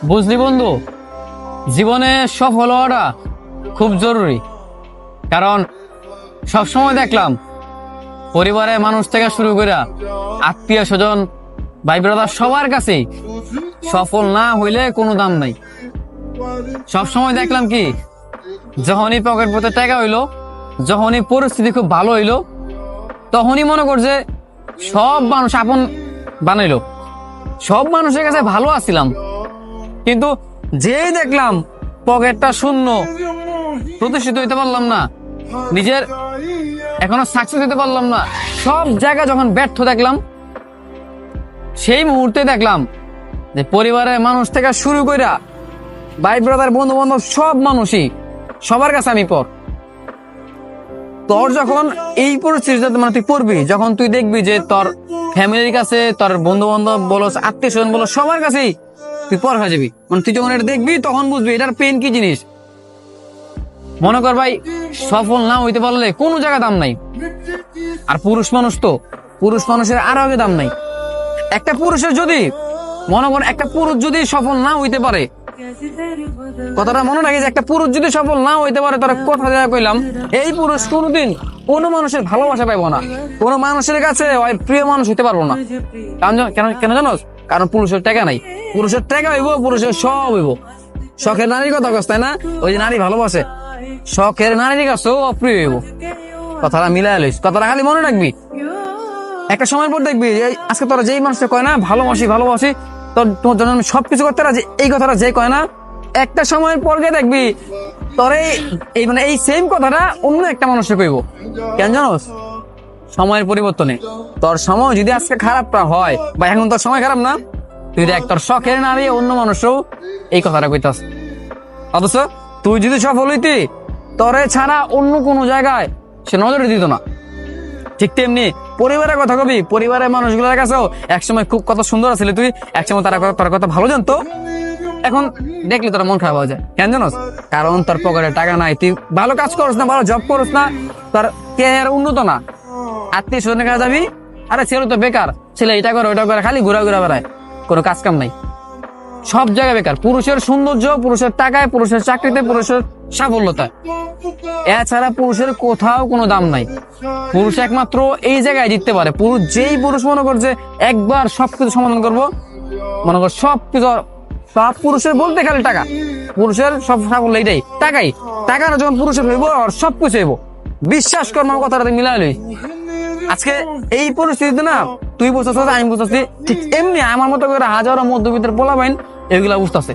বুঝলি বন্ধু, জীবনে সফল হওয়াটা খুব জরুরি। কারণ সবসময় দেখলাম পরিবারের মানুষ থেকে শুরু করে আত্মীয় স্বজন, ভাই ব্রাদার সবার কাছেই সফল না হইলে কোনো দাম নাই। সবসময় দেখলাম কি, যখনই পকেট পথে টাকা হইলো, যখনই পরিস্থিতি খুব ভালো হইলো, তখনই মনে করছে সব মানুষ আপন বানাইলো, সব মানুষের কাছে ভালো আছিলাম। কিন্তু যেই দেখলাম পকেটটা শূন্য, প্রতিষ্ঠিত হইতে পারলাম না, নিজের এখনো সাকসেস হইতে পারলাম না, সব জায়গায় যখন ব্যর্থ দেখলাম, সেই মুহূর্তে দেখলাম যে পরিবারের মানুষ থেকে শুরু কইরা ভাই ব্রাদার বন্ধু বান্ধব সব মানুষই, সবার কাছে আমি পর। তোর যখন এই পরিস্থিতিতে মানে তুই পড়বি, যখন তুই দেখবি যে তোর ফ্যামিলির কাছে, তোর বন্ধু বান্ধব বলো, আত্মীয় স্বজন বলো, সবার কাছেই তুই পর হয়ে যাবি, মানে তুই যখন এটা দেখবি তখন বুঝবি এটার পেন কি জিনিস। মনে কর ভাই, সফল না হইতে পারলে কোনো জায়গায় দাম নাই। আর পুরুষ মানুষ তো, পুরুষ মানুষের আরো আগে দাম নাই। একটা পুরুষের যদি মনে কর, একটা পুরুষ যদি সফল না হইতে পারে, কথাটা মনে রাখি, যে একটা পুরুষ যদি সফল না হইতে পারে, তারা কথা দেওয়া কইলাম, এই পুরুষ কোনোদিন কোনো মানুষের ভালোবাসা পাইবো না, কোনো মানুষের কাছে ওই প্রিয় মানুষ হইতে পারবো না। কারণ কেন কেন জানোস? কারণ পুরুষের টাকা নাই। পুরুষের টাকা হইব, পুরুষের সব হইব। শখের নারীর কথা কস, তাই না? ওই যে নারী ভালোবাসে, শখের নারীর কাছেও অপ্রিয় হইব। কথাটা মিলাই লইস, কথাটা খালি মনে রাখবি। একটা সময় পর দেখবি আজকে তোরা যেই মানুষটা কয় না ভালোবাসি ভালোবাসি, তোর জন্য আমি সবকিছু করতে রাজি, এই কথাটা যে কয় না, একটা সময়ের পর গিয়ে দেখবি তোর এই মানে এই সেম কথাটা অন্য একটা মানুষে কইব। কেন জানোস? সময়ের পরিবর্তনে তোর সময় যদি আজকে খারাপটা হয়, বা এখন তোর সময় খারাপ না, তুই দেখ তোর শখের নারী অন্য মানুষও এই কথাটা কইতাস। অথচ তুই যদি সফল হইতি, তোরে ছাড়া অন্য কোনো জায়গায় সে নজরে দিত না। ঠিক তেমনি পরিবারের কথা কবি, পরিবারের মানুষগুলোর কাছেও একসময় খুব কত সুন্দর আছিল তুই, একসময় তার কথা ভালো জানতো, এখন দেখলে তোর মন খারাপ হয়ে যায়। কেন জানোস? কারণ তোর পকেটে টাকা নাই, তুই ভালো কাজ করস না, ভালো জব করস না, তোর ক্যারিয়ার উন্নত না। আত্মীয় স্বজনের কাছে যাবি, আরে ছেলে তো বেকার, ছেলে এটা করে ওটা করে, খালি ঘুরা ঘুরা বেড়ায়, কোনো কাজ কাম নাই, সব জায়গায় বেকার। পুরুষের সৌন্দর্য, পুরুষের টাকায়, পুরুষের চাকরিতে, পুরুষের সাফল্যতা, এছাড়া পুরুষের কোথাও কোনো দাম নাই। পুরুষ একমাত্র এই জায়গায় জিততে পারে। পুরুষ, যেই পুরুষ মনে করছে একবার সবকিছু সমাধান করবো, মনে কর সবকিছু, সব পুরুষের বলতে খালি টাকা, পুরুষের সব সাফল্য এইটাই, টাকাই। টাকাটা যখন পুরুষের হইব আর সবকিছু হইব, বিশ্বাস কর আমার কথাটা মিলাই লই। আজকে এই পরিস্থিতিতে না, তুই বুঝতেছ, আমি বুঝতেছি, ঠিক এমনি আমার মতো করে হাজারো মধ্যবিত্তের পোলাপাইন এগুলা বুঝতেছে।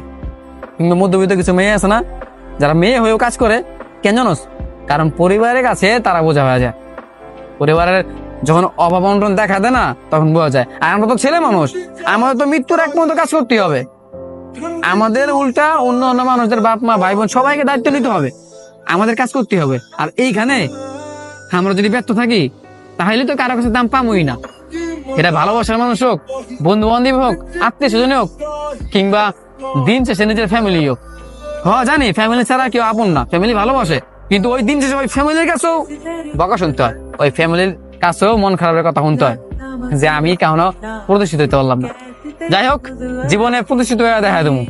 কিন্তু মধ্যবিত্ত কিছু মেয়ে আছে না, যারা মেয়ে হয়েও কাজ করে। কেন জানোস? কারণ পরিবারের কাছে তারা বোঝা হয়ে যায়। পরিবারের যখন অভাব অনটন দেখা দেয় না, তখন বোঝা যায়। আর আমরা তো ছেলে মানুষ, আমাদের তো মৃত্যুর এক পর্যন্ত কাজ করতেই হবে। আমাদের উল্টা অন্য অন্য মানুষদের বাপ মা ভাই বোন সবাইকে দায়িত্ব নিতে হবে, আমাদের কাজ করতে হবে। আর এইখানে আমরা যদি ব্যর্থ থাকি, তাহলে তো কারো কাছে দাম পামই না। এটা ভালোবাসার মানুষ হোক, বন্ধু বান্ধব হোক, আত্মীয় স্বজন হোক, কিংবা দিন শেষে নিজের ফ্যামিলি হোক। হ্যাঁ জানি, ফ্যামিলি ছাড়া কেউ আপন না, ফ্যামিলি ভালোবাসে, কিন্তু ওই দিন শেষে ওই ফ্যামিলির কাছেও বকা শুনতে হয়, ওই ফ্যামিলির কাছেও মন খারাপের কথা শুনতে হয় যে আমি কখনো প্রতিষ্ঠিত হইতে পারলাম না। যাই হোক, জীবনে প্রতিষ্ঠিত হয়ে দেখা দেবো।